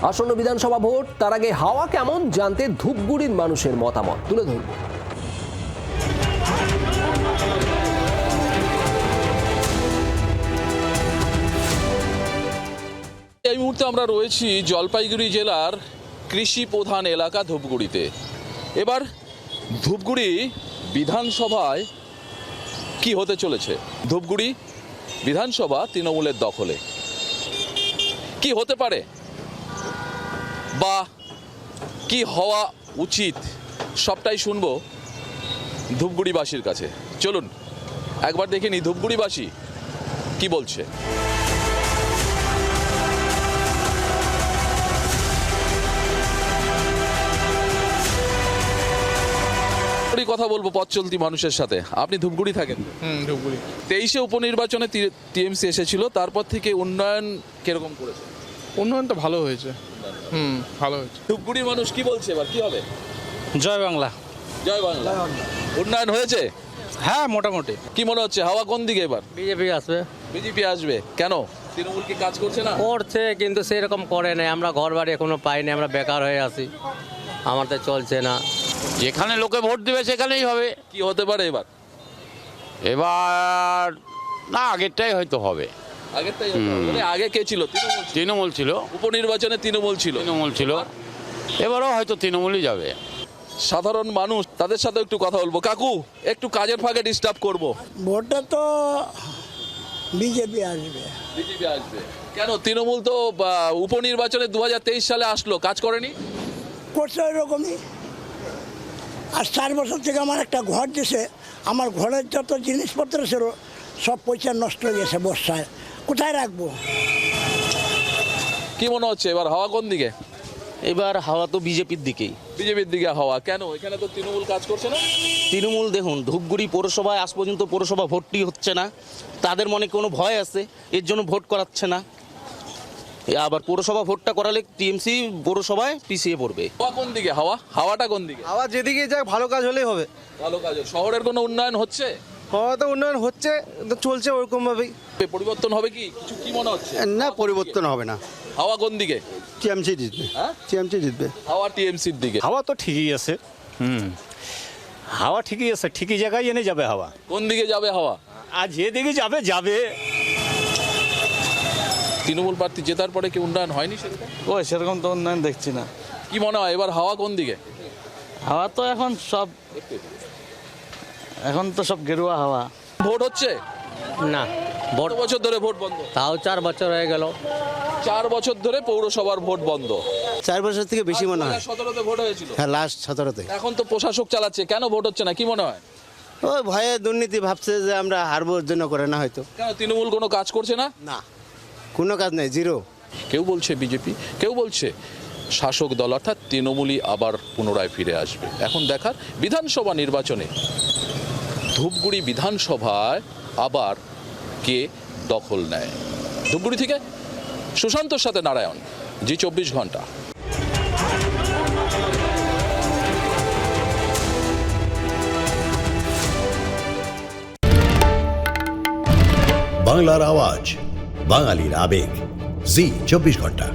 আসন্ন বিধানসভা ভোট, তার আগে হাওয়া কেমন জানতে ধূপগুড়ির মানুষের মতামত তুলে ধরব। এই মুহূর্তে আমরা রয়েছি জলপাইগুড়ি জেলার কৃষি প্রধান এলাকা ধূপগুড়িতে। এবার ধূপগুড়ি বিধানসভায় কি হতে চলেছে? ধূপগুড়ি বিধানসভা তৃণমূলের দখলে। কি হতে পারে বা কি হওয়া উচিত সবটাই শুনবো ধূপগুড়িবাসীর কাছে। চলুন একবার দেখে নি ধূপগুড়িবাসী কি বলছে। কথা বলবো পথ চলতি মানুষের সাথে। আপনি ধূপগুড়ি থাকেন? ধূপগুড়ি 23-এ উপনির্বাচনে টিএমসি এসেছিল, তারপর থেকে উন্নয়ন কিরকম করেছে? উন্নয়নটা ভালো হয়েছে। ভালো হয়েছে। ধূপগুড়ির মানুষ কি বলছে এবার কি হবে? জয় বাংলা। জয় বাংলা। উন্নয়ন হয়েছে? হ্যাঁ, মোটামুটি। কি মনে হচ্ছে হাওয়া কোন দিকে এবার? বিজেপি আসবে। বিজেপি আসবে কেন? তৃণমূল কি কাজ করছে না? করছে, কিন্তু সেরকম করে নাই। আমরা ঘর বাড়ি এখনো পাইনি, আমরা বেকার হয়ে আছি, আমাদের চলছে না। যেখানে লোকে ভোট দেবে সেখানেই হবে। কি হতে পারে এবার? এবার না, আগেরটাই হয়তো হবে। আগেরটাই হতে হবে। মানে আগে কে ছিল? তৃণমূল ছিল। উপনির্বাচনে তৃণমূল ছিল। এবারও হয়তো তৃণমূলই যাবে। সাধারণ মানুষ, তাদের সাথে একটু কথা বলবো। কাকু, একটু কাজের ফাঁকে ডিস্টার্ব করবো। ভোটটা তো বিজেপি আসবে। বিজেপি আসবে কেন? তৃণমূল তো উপনির্বাচনে 2023 সালে আসলো, কাজ করেনি? করছে ওই রকমই। আর 4 বছর থেকে আমার একটা ঘর দিছে, আমার ঘরের যত জিনিসপত্র ছিল সব পয়সা নষ্ট হয়ে গেছে বর্ষায়। কোথায় রাখবো? কি মনে হচ্ছে এবার হাওয়া কোন দিকে? এবার হাওয়া তো বিজেপির দিকেই। বিজেপির দিকে হাওয়া কেন? এখানে তো তৃণমূল কাজ করছে না। তৃণমূল দেখুন, ধূপগুড়ি পৌরসভায় আজ পর্যন্ত পৌরসভা ভোটটি হচ্ছে না। তাদের মনে কোনো ভয় আছে, এর জন্য ভোট করাচ্ছে না। আবার পৌরসভা ভোটটা করালে টিএমসি পৌরসভায় পিছিয়ে পড়বে। হাওয়া কোন দিকে? হাওয়াটা কোন দিকে? আবার যেদিকে যাক ভালো কাজ হলেই হবে। ভালো কাজ। শহরের কোনো উন্নয়ন হচ্ছে? হয়তো উন্নয়ন হচ্ছে, তো চলছে ওরকম ভাবেই। পরিবর্তন হবে কি কিছু? কি মনে হচ্ছে? না, পরিবর্তন হবে না। হাওয়া কোন দিকে? টিএমসি জিতবে। হ্যাঁ, টিএমসি জিতবে। হাওয়া টিএমসির দিকে। হাওয়া তো ঠিকই আছে। হাওয়া ঠিকই আছে, ঠিকই জায়গায় এনে যাবে হাওয়া। কোন দিকে যাবে হাওয়া? আর যেদিকে যাবে। তৃণমূল প্রার্থী জেতার পরে কি উন্নয়ন হয়নি সেরকম? সেরকম তো উন্নয়ন দেখছি না। কি মনে হয় এবার হাওয়া কোন দিকে? হাওয়া তো এখন সব গেরুয়া হাওয়া। ভোট হচ্ছে না, কত বছর ধরে ভোট বন্ধ? তাও 4 বছর হয়ে গেল। 4 বছর ধরে পৌরসভার ভোট বন্ধ। 4 বছর থেকে বেশি মনে হয়। 2017-তে ভোট হয়েছিল। হ্যাঁ, লাস্ট 17-তে। এখন তো প্রশাসক চালাচ্ছে, কেন ভোট হচ্ছে না কি মনে হয়? ওই ভয়ে দুর্নীতি ভাবছে যে আমরা হারবোর জন্য করে না হয়তো। কেন তৃণমূল কোনো কাজ করছে না? না, কোনো কাজ নেই, জিরো। কেউ বলছে বিজেপি, কেউ বলছে শাসক দল অর্থাৎ তৃণমূলই আবার পুনরায় ফিরে আসবে। এখন দেখার বিধানসভা নির্বাচনে ধূপগুড়ি বিধানসভায় আবার কে দখল নেয়। ধূপগুড়ি থেকে সুশান্তর সাথে নারায়ণ, জি 24 ঘন্টা। বাংলার আওয়াজ, বাঙালির আবেগ, জি 24 ঘন্টা।